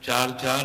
4-4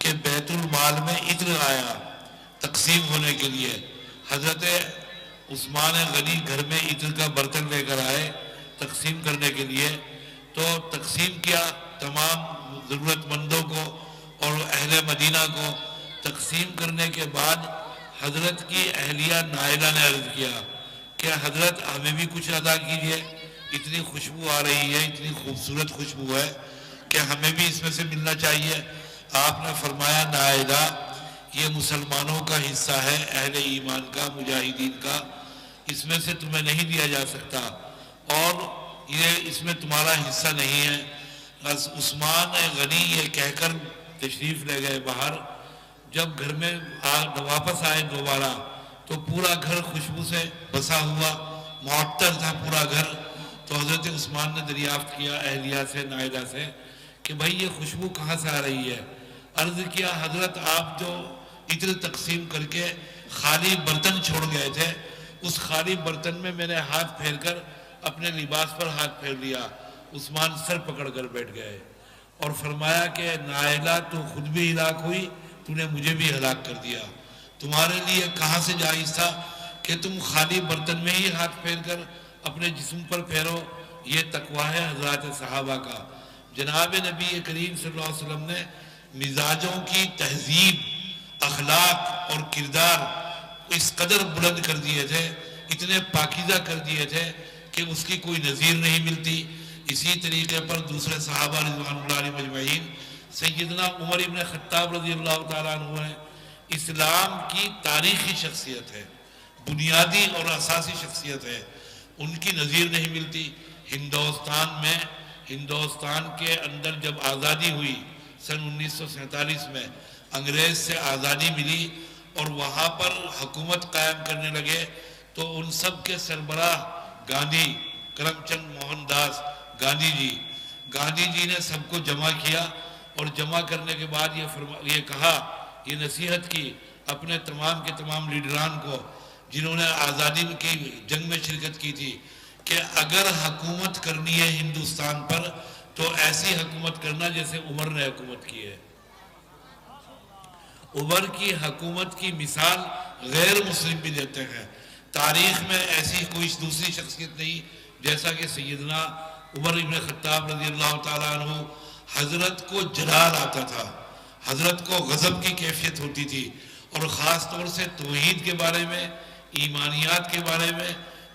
کہ بیت المال میں عطر آیا تقسیم ہونے کے لیے. حضرت عثمان غنی گھر میں عطر کا برتن لے کر آئے تقسیم کرنے کے لیے، تو تقسیم کیا تمام ضرورت مندوں کو اور اہل مدینہ کو. تقسیم کرنے کے بعد حضرت کی اہلیہ نائلہ نے عرض کیا کہ حضرت ہمیں بھی کچھ عطا کیجئے، اتنی خوشبو آ رہی ہے، اتنی خوبصورت خوشبو ہے کہ ہمیں بھی اس میں سے ملنا چاہیے. آپ نے فرمایا نائلہ یہ مسلمانوں کا حصہ ہے، اہل ایمان کا، مجاہدین کا، اس میں سے تمہیں نہیں دیا جا سکتا اور یہ اس میں تمہارا حصہ نہیں ہے. بس عثمان غنی یہ کہہ کر تشریف لے گئے باہر. جب گھر میں واپس آئے دوبارہ تو پورا گھر خوشبو سے بسا ہوا، معطر تھا پورا گھر. تو حضرت عثمان نے دریافت کیا اہلیہ سے، نائلہ سے، کہ بھائی یہ خوشبو کہاں سے آ رہی ہے؟ عرض کیا حضرت آپ جو عطر تقسیم کر کے خالی برتن چھوڑ گئے تھے، اس خالی برتن میں میں نے ہاتھ پھیر کر اپنے لباس پر ہاتھ پھیر لیا. عثمان سر پکڑ کر بیٹھ گئے اور فرمایا کہ نائلہ تو خود بھی ہلاک ہوئی، تو نے مجھے بھی ہلاک کر دیا. تمہارے لیے کہاں سے جائز تھا کہ تم خالی برتن میں ہی ہاتھ پھیر کر اپنے جسم پر پھیرو؟ یہ تقویٰ ہے حضرات صحابہ کا. جناب نبی کریم صلی اللہ علیہ وسلم نے مزاجوں کی تہذیب، اخلاق اور کردار اس قدر بلند کر دیے تھے، اتنے پاکیزہ کر دیے تھے کہ اس کی کوئی نظیر نہیں ملتی. اسی طریقے پر دوسرے صحابہ رضوان اللہ علیہ مجمعین، سیدنا عمر ابن خطاب رضی اللہ تعالیٰ عنہ ہیں، اسلام کی تاریخی شخصیت ہے، بنیادی اور اساسی شخصیت ہے، ان کی نظیر نہیں ملتی. ہندوستان کے اندر جب آزادی ہوئی سن 1947 میں، انگریز سے آزادی ملی اور وہاں پر حکومت قائم کرنے لگے، تو ان سب کے سربراہ گاندھی، کرم چند موہن داس گاندھی جی نے سب کو جمع کیا اور جمع کرنے کے بعد یہ کہا، یہ نصیحت کی اپنے تمام کے تمام لیڈران کو جنہوں نے آزادی کی جنگ میں شرکت کی تھی، کہ اگر حکومت کرنی ہے ہندوستان پر تو ایسی حکومت کرنا جیسے عمر نے حکومت کی ہے. عمر کی حکومت کی مثال غیر مسلم بھی دیتے ہیں. تاریخ میں ایسی کوئی دوسری شخصیت نہیں جیسا کہ سیدنا عمر ابن خطاب رضی اللہ تعالیٰ عنہ. حضرت کو جلال آتا تھا، حضرت کو غضب کی کیفیت ہوتی تھی، اور خاص طور سے توحید کے بارے میں، ایمانیات کے بارے میں،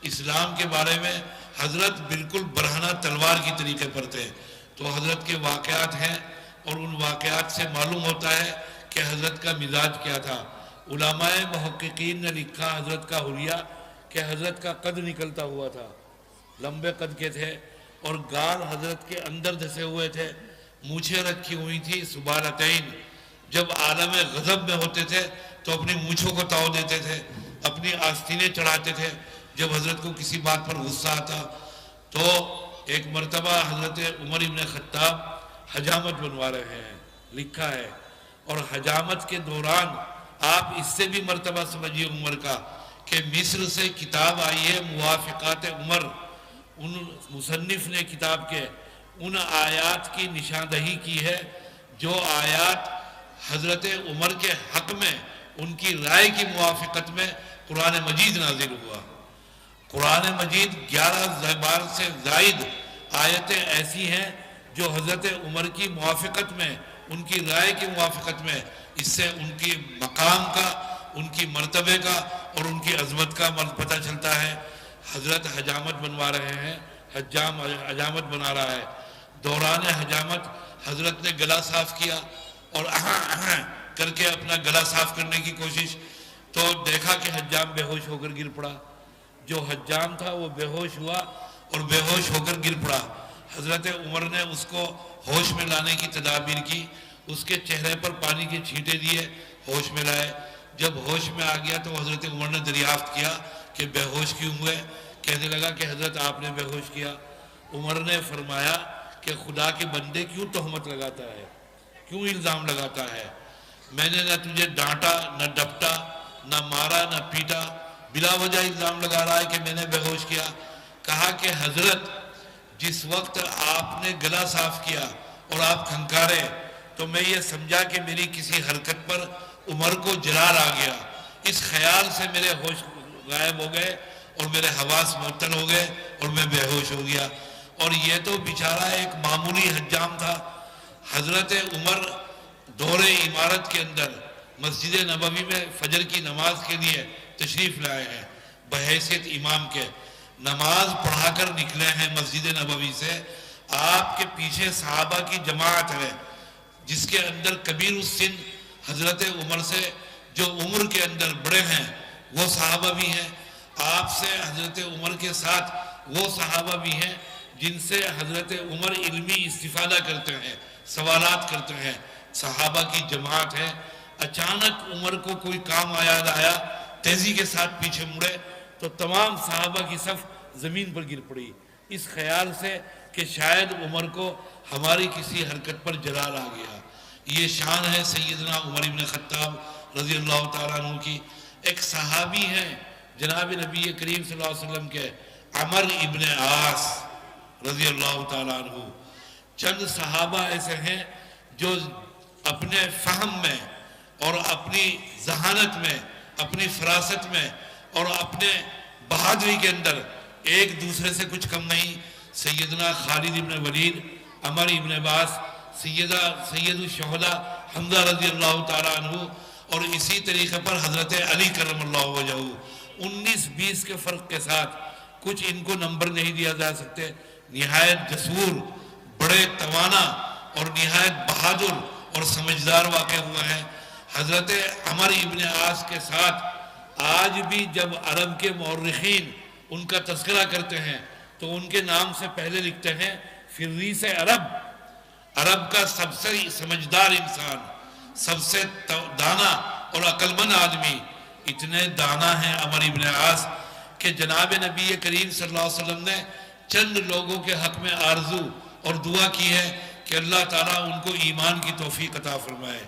اسلام کے بارے میں حضرت بالکل برہنہ تلوار کی طریقے پر تھے. تو حضرت کے واقعات ہیں اور ان واقعات سے معلوم ہوتا ہے کہ حضرت کا مزاج کیا تھا. علماء محققین نے لکھا حضرت کا حلیہ کہ حضرت کا قد نکلتا ہوا تھا، لمبے قد کے تھے، اور گال حضرت کے اندر دھسے ہوئے تھے، مونچھیں رکھی ہوئی تھی سبالتین. جب عالم غضب میں ہوتے تھے تو اپنی مونچھوں کو تاؤ دیتے تھے، اپنی آستینیں چڑھاتے تھے. جب حضرت کو کسی بات پر غصہ آتا تو ایک مرتبہ حضرت عمر ابن خطاب حجامت بنوا رہے ہیں، لکھا ہے، اور حجامت کے دوران آپ اس سے بھی مرتبہ سمجھیے عمر کا کہ مصر سے کتاب آئی ہے موافقات عمر. ان مصنف نے کتاب کے ان آیات کی نشاندہی کی ہے جو آیات حضرت عمر کے حق میں ان کی رائے کی موافقت میں قرآن مجید نازل ہوا. قرآن مجید 11 بار سے زائد آیتیں ایسی ہیں جو حضرت عمر کی موافقت میں، ان کی رائے کی موافقت میں، اس سے ان کی مقام کا، ان کی مرتبے کا اور ان کی عظمت کا پتہ چلتا ہے. حضرت حجامت بنوا رہے ہیں، حجامت بنا رہا ہے. دوران حجامت حضرت نے گلا صاف کیا اور کر کے اپنا گلا صاف کرنے کی کوشش، تو دیکھا کہ حجام بے ہوش ہو کر گر پڑا. جو حجام تھا وہ بے ہوش ہوا اور بے ہوش ہو کر گر پڑا. حضرت عمر نے اس کو ہوش میں لانے کی تدابیر کی، اس کے چہرے پر پانی کے چھینٹے دیے، ہوش میں لائے. جب ہوش میں آ گیا تو حضرت عمر نے دریافت کیا کہ بے ہوش کیوں ہوئے؟ کہنے لگا کہ حضرت آپ نے بے ہوش کیا. عمر نے فرمایا کہ خدا کے بندے کیوں تہمت لگاتا ہے، کیوں الزام لگاتا ہے؟ میں نے نہ تجھے ڈانٹا، نہ ڈپٹا، نہ مارا، نہ پیٹا، بلا وجہ الزام لگا رہا ہے کہ میں نے بے ہوش کیا. کہا کہ حضرت جس وقت آپ نے گلا صاف کیا اور آپ کھنکارے تو میں یہ سمجھا کہ میری کسی حرکت پر عمر کو جلال آ گیا، اس خیال سے میرے ہوش غائب ہو گئے اور میرے حواس معطل ہو گئے اور میں بے ہوش ہو گیا۔ اور یہ تو بیچارہ ایک معمولی حجام تھا۔ حضرت عمر دور عمارت کے اندر مسجد نبوی میں فجر کی نماز کے لیے تشریف لائے ہیں، بحیثیت امام کے نماز پڑھا کر نکلے ہیں مسجد نبوی سے۔ آپ کے پیچھے صحابہ کی جماعت ہے جس کے اندر کبیر السن حضرت عمر سے جو عمر کے اندر بڑے ہیں وہ صحابہ بھی ہیں، آپ سے حضرت عمر کے ساتھ وہ صحابہ بھی ہیں جن سے حضرت عمر علمی استفادہ کرتے ہیں، سوالات کرتے ہیں، صحابہ کی جماعت ہے۔ اچانک عمر کو کوئی کام یاد آیا، تیزی کے ساتھ پیچھے مڑے تو تمام صحابہ کی صف زمین پر گر پڑی، اس خیال سے کہ شاید عمر کو ہماری کسی حرکت پر جلال آ گیا۔ یہ شان ہے سیدنا عمر بن خطاب رضی اللہ تعالیٰ عنہ کی۔ ایک صحابی ہیں جناب نبی کریم صلی اللہ علیہ وسلم کے، عمر ابن عاص رضی اللہ تعالیٰ عنہ۔ چند صحابہ ایسے ہیں جو اپنے فہم میں اور اپنی ذہانت میں، اپنی فراست میں اور اپنے بہادری کے اندر ایک دوسرے سے کچھ کم نہیں۔ سیدنا خالد ابن ولید، عمر ابن عباس، سید الشہداء حمزہ رضی اللہ تعالیٰ عنہ، اور اسی طریقے پر حضرت علی کرم اللہ وجہہ، 19-20 کے فرق کے ساتھ، کچھ ان کو نمبر نہیں دیا جا سکتے، نہایت جسور، بڑے توانا اور نہایت بہادر اور سمجھدار واقع ہوئے ہیں۔ حضرت عمر ابن عاص کے ساتھ آج بھی جب عرب کے مورخین ان کا تذکرہ کرتے ہیں تو ان کے نام سے پہلے لکھتے ہیں فریس عرب، عرب کا سب سے سمجھدار انسان، سب سے دانا اور عقلمند آدمی۔ اتنے دانا ہیں عمر ابن عاص کہ جناب نبی کریم صلی اللہ علیہ وسلم نے چند لوگوں کے حق میں آرزو اور دعا کی ہے کہ اللہ تعالیٰ ان کو ایمان کی توفیق عطا فرمائے۔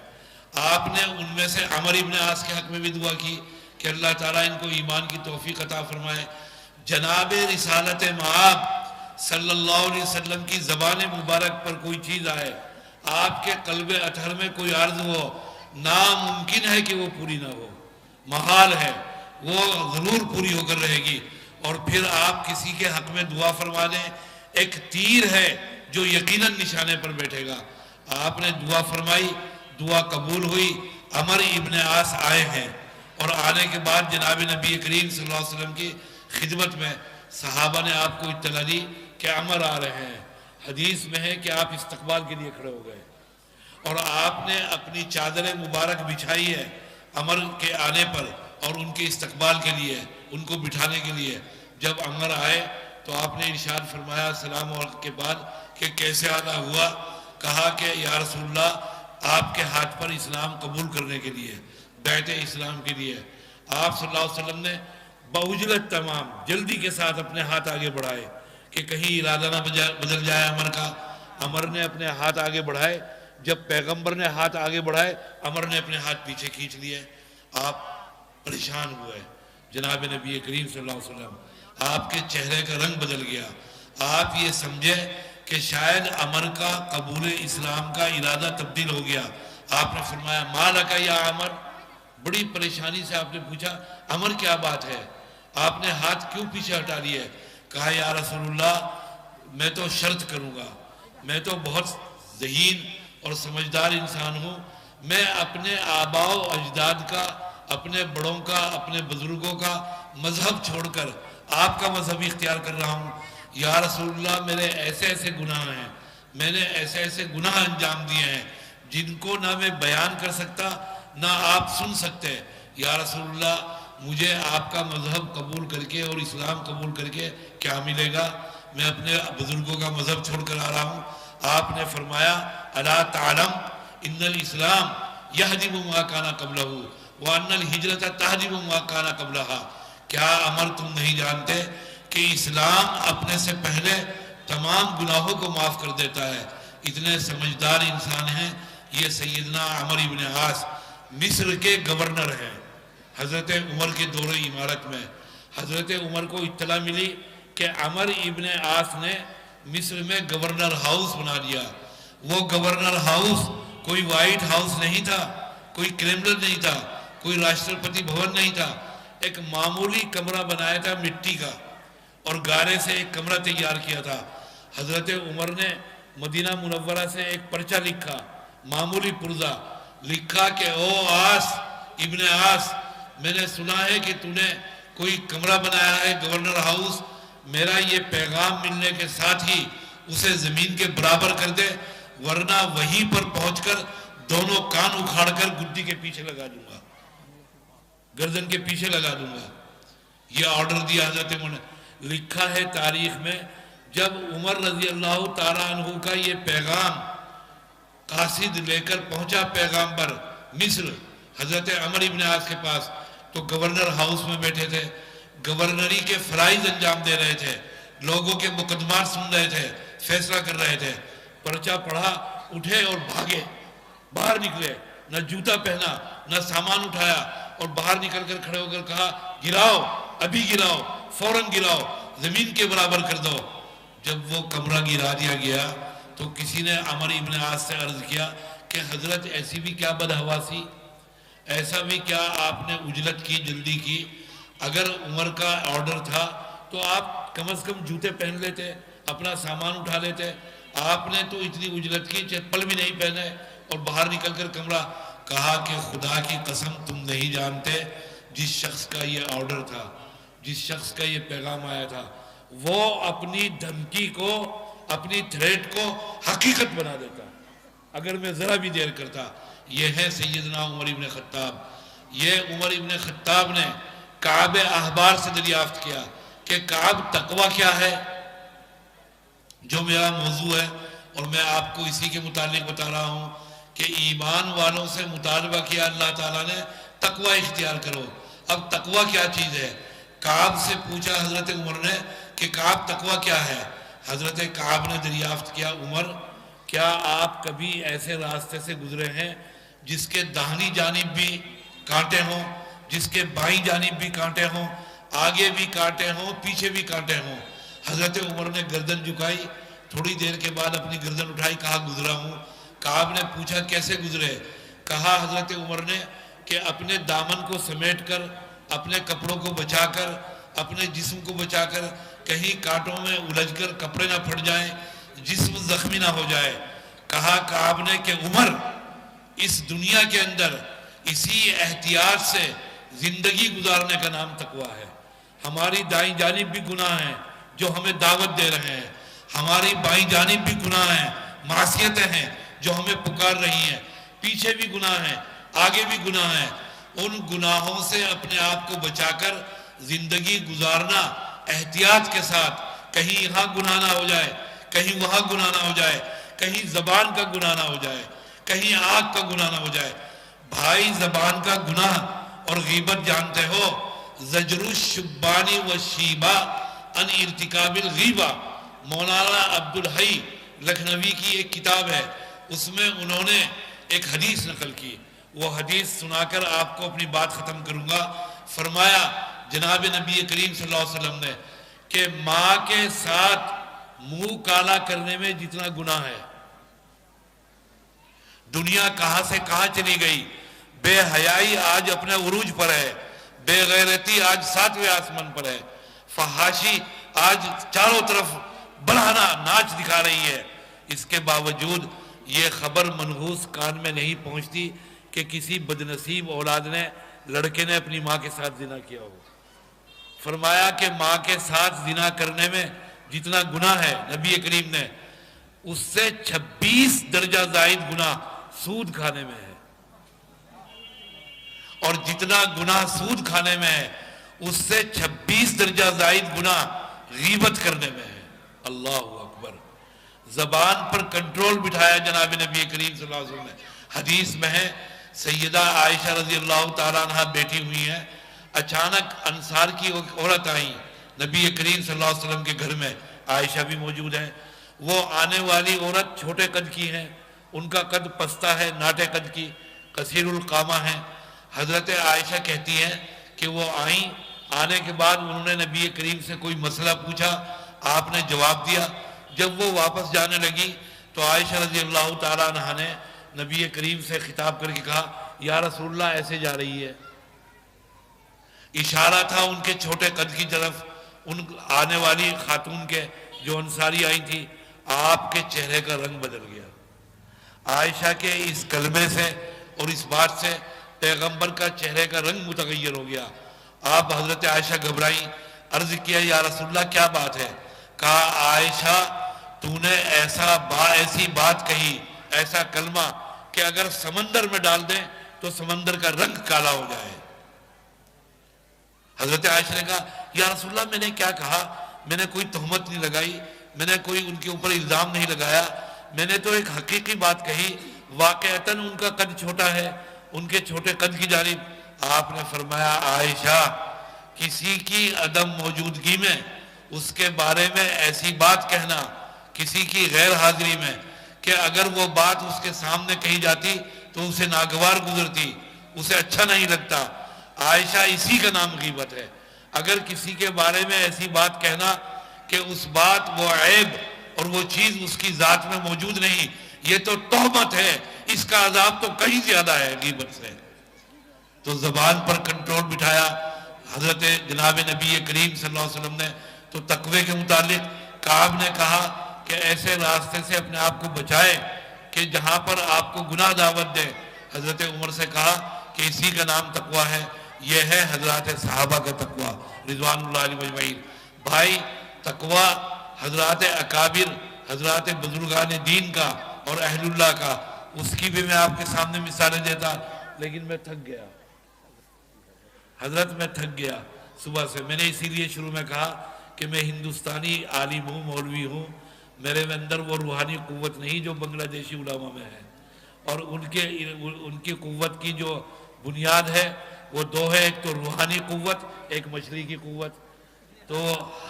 آپ نے ان میں سے عمر ابن عاص کے حق میں بھی دعا کی کہ اللہ تعالیٰ ان کو ایمان کی توفیق عطا فرمائے۔ جناب رسالت مآب صلی اللہ علیہ وسلم کی زبان مبارک پر کوئی چیز آئے، آپ کے قلب اطہر میں کوئی عرض ہو، ناممکن ہے کہ وہ پوری نہ ہو، محال ہے، وہ ضرور پوری ہو کر رہے گی۔ اور پھر آپ کسی کے حق میں دعا فرما دیں، ایک تیر ہے جو یقیناً نشانے پر بیٹھے گا۔ آپ نے دعا فرمائی، دعا قبول ہوئی، عمر ابن عاص آئے ہیں، اور آنے کے بعد جناب نبی کریم صلی اللہ علیہ وسلم کی خدمت میں صحابہ نے آپ کو اطلاع دی کہ عمر آ رہے ہیں۔ حدیث میں ہے کہ آپ استقبال کے لیے کھڑے ہو گئے اور آپ نے اپنی چادر مبارک بچھائی ہے عمر کے آنے پر اور ان کے استقبال کے لیے، ان کو بٹھانے کے لیے۔ جب عمر آئے تو آپ نے ارشاد فرمایا سلام کے بعد کہ کیسے آنا ہوا؟ کہا کہ یا رسول اللہ، آپ کے ہاتھ پر اسلام قبول کرنے کے لیے، بیعت اسلام کے لیے۔ آپ صلی اللہ علیہ وسلم نے بعجلت تمام جلدی کے ساتھ اپنے ہاتھ آگے بڑھائے کہ کہیں ارادہ نہ بدل جائے عمر کا۔ عمر نے اپنے ہاتھ آگے بڑھائے، جب پیغمبر نے ہاتھ آگے بڑھائے عمر نے اپنے ہاتھ پیچھے کھینچ لیے۔ آپ پریشان ہوئے، جناب نبی کریم صلی اللہ علیہ وسلم، آپ کے چہرے کا رنگ بدل گیا۔ آپ یہ سمجھے کہ شاید عمر کا قبول اسلام کا ارادہ تبدیل ہو گیا۔ آپ نے فرمایا ما لک یا عمر، بڑی پریشانی سے آپ نے پوچھا عمر کیا بات ہے، آپ نے ہاتھ کیوں پیچھے ہٹا لیے؟ کہا یا رسول اللہ، میں تو شرط کروں گا، میں تو بہت ذہین اور سمجھدار انسان ہوں، میں اپنے آباء و اجداد کا، اپنے بڑوں کا، اپنے بزرگوں کا مذہب چھوڑ کر آپ کا مذہب اختیار کر رہا ہوں۔ یا رسول اللہ، میرے ایسے ایسے گناہ ہیں، میں نے ایسے ایسے گناہ انجام دیے ہیں جن کو نہ میں بیان کر سکتا نہ آپ سن سکتے۔ یا رسول اللہ، مجھے آپ کا مذہب قبول کر کے اور اسلام قبول کر کے کیا ملے گا؟ میں اپنے بزرگوں کا مذہب چھوڑ کر آ رہا ہوں۔ آپ نے فرمایا الا تعلم ان الاسلام یہدم ما کان قبلہ وان الہجرۃ تہدم ما کان قبلہا۔ کیا عمر تم نہیں جانتے کہ اسلام اپنے سے پہلے تمام گناہوں کو معاف کر دیتا ہے؟ اتنے سمجھدار انسان ہیں یہ سیدنا عمر ابن عاص، مصر کے گورنر ہیں حضرت عمر کے دور امارت میں۔ حضرت عمر کو اطلاع ملی کہ عمر ابن عاص نے مصر میں گورنر ہاؤس بنا دیا۔ وہ گورنر ہاؤس کوئی وائٹ ہاؤس نہیں تھا، کوئی کریملن نہیں تھا، کوئی راشٹرپتی بھون نہیں تھا، ایک معمولی کمرہ بنایا تھا مٹی کا، اور گارے سے ایک کمرہ تیار کیا تھا۔ حضرت عمر نے مدینہ منورہ سے ایک پرچہ لکھا، معمولی پرزہ لکھا کہ او آس ابن آس، میں نے سنا ہے کہ تو نے کوئی کمرہ بنایا ہے گورنر ہاؤس، میرا یہ پیغام ملنے کے ساتھ ہی اسے زمین کے برابر کر دے، ورنہ وہیں پر پہنچ کر دونوں کان اکھاڑ کر گدی کے پیچھے لگا دوں گا، گردن کے پیچھے لگا دوں گا۔ یہ آرڈر دیا حضرت عمر نے۔ لکھا ہے تاریخ میں، جب عمر رضی اللہ تعالیٰ عنہ کا یہ پیغام قاصد لے کر پہنچا پیغامبر مصر حضرت عمر ابن عاص کے پاس، تو گورنر ہاؤس میں بیٹھے تھے، گورنری کے فرائض انجام دے رہے تھے، لوگوں کے مقدمات سن رہے تھے، فیصلہ کر رہے تھے۔ پرچہ پڑھا، اٹھے اور بھاگے، باہر نکلے، نہ جوتا پہنا نہ سامان اٹھایا، اور باہر نکل کر کھڑے ہو کر کہا گراؤ، ابھی گراؤ، فوراً گراؤ، زمین کے برابر کر دو۔ جب وہ کمرہ گرا دیا گیا تو کسی نے عمر ابن عاص سے عرض کیا کہ حضرت ایسی بھی کیا بدحواسی، ایسا بھی کیا آپ نے عجلت کی، جلدی کی؟ اگر عمر کا آرڈر تھا تو آپ کم از کم جوتے پہن لیتے، اپنا سامان اٹھا لیتے، آپ نے تو اتنی عجلت کی، چپل بھی نہیں پہنے اور باہر نکل کر کمرہ۔ کہا کہ خدا کی قسم تم نہیں جانتے، جس شخص کا یہ آرڈر تھا، جس شخص کا یہ پیغام آیا تھا، وہ اپنی دھمکی کو، اپنی تھریٹ کو حقیقت بنا دیتا اگر میں ذرا بھی دیر کرتا۔ یہ ہے سیدنا عمر ابن خطاب۔ یہ عمر ابن خطاب نے کعب احبار سے دریافت کیا کہ کعب تقوی کیا ہے، جو میرا موضوع ہے، اور میں آپ کو اسی کے متعلق بتا رہا ہوں کہ ایمان والوں سے مطالبہ کیا اللہ تعالیٰ نے تقوی اختیار کرو۔ اب تقوی کیا چیز ہے؟ کعب سے پوچھا حضرت عمر نے کہ کعب تقوی کیا ہے؟ حضرت کعب نے دریافت کیا، عمر کیا آپ کبھی ایسے راستے سے گزرے ہیں جس کے داہنی جانب بھی کانٹے ہوں، جس کے بائیں جانب بھی کانٹے ہوں، آگے بھی کانٹے ہوں، پیچھے بھی کانٹے ہوں؟ حضرت عمر نے گردن جھکائی، تھوڑی دیر کے بعد اپنی گردن اٹھائی، کہا گزرا ہوں۔ کعب نے پوچھا کیسے گزرے؟ کہا حضرت عمر نے کہ اپنے دامن کو سمیٹ کر، اپنے کپڑوں کو بچا کر، اپنے جسم کو بچا کر، کہیں کانٹوں میں الجھ کر کپڑے نہ پھٹ جائیں، جسم زخمی نہ ہو جائے۔ کہا کعب نے کہ عمر، اس دنیا کے اندر اسی احتیاط سے زندگی گزارنے کا نام تقویٰ ہے۔ ہماری دائیں جانب بھی گناہ ہیں جو ہمیں دعوت دے رہے ہیں، ہماری بائیں جانب بھی گناہ ہیں، معصیتیں ہیں جو ہمیں پکار رہی ہیں، پیچھے بھی گناہ ہیں، آگے بھی گناہ ہیں۔ ان گناہوں سے اپنے آپ کو بچا کر زندگی گزارنا احتیاط کے ساتھ، کہیں یہاں گناہ نہ ہو جائے، کہیں وہاں گناہ نہ ہو جائے، کہیں زبان کا گناہ نہ ہو جائے، کہیں آنکھ کا گناہ نہ ہو جائے۔ بھائی زبان کا گناہ اور غیبت جانتے ہو، زجر الشبان والشیبہ عن ارتکاب الغیبہ، مولانا عبدالحی لکھنوی کی ایک کتاب ہے، اس میں انہوں نے ایک حدیث نقل کی۔ وہ حدیث سنا کر آپ کو اپنی بات ختم کروں گا۔ فرمایا جناب نبی کریم صلی اللہ علیہ وسلم نے کہ ماں کے ساتھ منہ کالا کرنے میں جتنا گناہ ہے، دنیا کہاں سے کہاں چلی گئی، بے حیائی آج اپنے عروج پر ہے، بے غیرتی آج 7ویں آسمان پر ہے، فحاشی آج چاروں طرف بڑھانا ناچ دکھا رہی ہے۔ اس کے باوجود یہ خبر منحوس کان میں نہیں پہنچتی کہ کسی بدنصیب اولاد نے، لڑکے نے اپنی ماں کے ساتھ زنا کیا ہو۔ فرمایا کہ ماں کے ساتھ زنا کرنے میں جتنا گناہ ہے، نبی کریم نے، اس سے 26 درجہ زائد گناہ سود کھانے میں ہے، اور جتنا گناہ سود کھانے میں ہے اس سے 26 درجہ زائد گناہ غیبت کرنے میں ہے۔ اللہ اکبر۔ زبان پر کنٹرول بٹھایا جناب نبی کریم صلی اللہ علیہ وسلم نے۔ حدیث میں ہے سیدہ عائشہ رضی اللہ تعالیٰ عنہ بیٹھی ہوئی ہیں، اچانک انصار کی عورت آئیں نبی کریم صلی اللہ علیہ وسلم کے گھر میں، عائشہ بھی موجود ہیں۔ وہ آنے والی عورت چھوٹے قد کی ہیں، ان کا قد پستہ ہے، ناٹے قد کی، قصیر القامہ ہیں۔ حضرت عائشہ کہتی ہیں کہ وہ آئیں، آنے کے بعد انہوں نے نبی کریم سے کوئی مسئلہ پوچھا، آپ نے جواب دیا۔ جب وہ واپس جانے لگی تو عائشہ رضی اللہ تعالیٰ عنہ نے نبی کریم سے خطاب کر کے کہا یا رسول اللہ ایسے جا رہی ہے. اشارہ تھا ان کے چھوٹے قد کی طرف، ان آنے والی خاتون کے جو انصاری آئی تھی. آپ کے چہرے کا رنگ بدل گیا. عائشہ کے اس کلمے سے اور اس بات سے پیغمبر کا چہرے کا رنگ متغیر ہو گیا. آپ حضرت عائشہ گھبرائیں، عرض کیا یا رسول اللہ کیا بات ہے؟ کہا عائشہ تو نے ایسی بات کہی، ایسا کلمہ کہ اگر سمندر میں ڈال دیں تو سمندر کا رنگ کالا ہو جائے. حضرت عائشہ نے کہا یا رسول اللہ میں نے کیا کہا؟ میں نے کوئی تہمت نہیں لگائی، میں نے کوئی ان کے اوپر الزام نہیں لگایا، میں نے تو ایک حقیقی بات کہی. واقعتاً ان کا قد چھوٹا ہے، ان کے چھوٹے قد کی جانب. آپ نے فرمایا عائشہ کسی کی عدم موجودگی میں اس کے بارے میں ایسی بات کہنا، کسی کی غیر حاضری میں، کہ اگر وہ بات اس کے سامنے کہی جاتی تو اسے ناگوار گزرتی، اسے اچھا نہیں لگتا. عائشہ اسی کا نام غیبت ہے. اگر کسی کے بارے میں ایسی بات کہنا کہ اس بات وہ عیب اور وہ چیز اس کی ذات میں موجود نہیں، یہ تو تہمت ہے. اس کا عذاب تو کہیں زیادہ ہے غیبت سے. تو زبان پر کنٹرول بٹھایا حضرت جناب نبی کریم صلی اللہ علیہ وسلم نے. تو تقوی کے متعلق کعب نے کہا کہ ایسے راستے سے اپنے آپ کو بچائے کہ جہاں پر آپ کو گناہ دعوت دے. حضرت عمر سے کہا کہ اسی کا نام تقوی ہے. یہ ہے حضرات صحابہ کا تقوی رضوان اللہ علیہ مجمعین. بھائی تقوی حضرات اکابر، حضرات بزرگان دین کا اور اہل اللہ کا، اس کی بھی میں آپ کے سامنے مثالیں دیتا، لیکن میں تھک گیا حضرت، میں تھک گیا صبح سے. میں نے اسی لیے شروع میں کہا کہ میں ہندوستانی عالم ہوں، مولوی ہوں. میرے اندر وہ روحانی قوت نہیں جو بنگلہ دیشی علماء میں ہے. اور ان کی قوت کی جو بنیاد ہے وہ دو ہے، ایک تو روحانی قوت، ایک مچھلی کی قوت. تو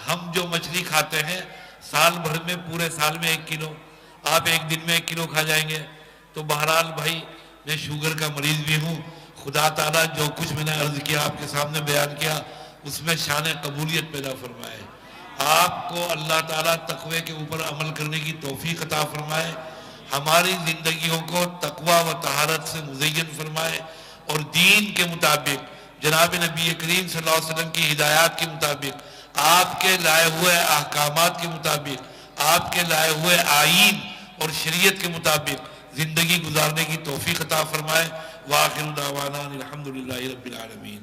ہم جو مچھلی کھاتے ہیں سال بھر میں، پورے سال میں 1 کلو، آپ ایک دن میں 1 کلو کھا جائیں گے. تو بہرحال بھائی میں شوگر کا مریض بھی ہوں. خدا تعالیٰ جو کچھ میں نے عرض کیا آپ کے سامنے بیان کیا اس میں شان قبولیت پیدا فرمائے. آپ کو اللہ تعالیٰ تقوی کے اوپر عمل کرنے کی توفیق عطا فرمائے. ہماری زندگیوں کو تقوی و طہارت سے مزین فرمائے اور دین کے مطابق جناب نبی کریم صلی اللہ علیہ وسلم کی ہدایات کے مطابق، آپ کے لائے ہوئے احکامات کے مطابق، آپ کے لائے ہوئے آئین اور شریعت کے مطابق زندگی گزارنے کی توفیق عطا فرمائے. وآخر دعوانا الحمدللہ رب العالمین.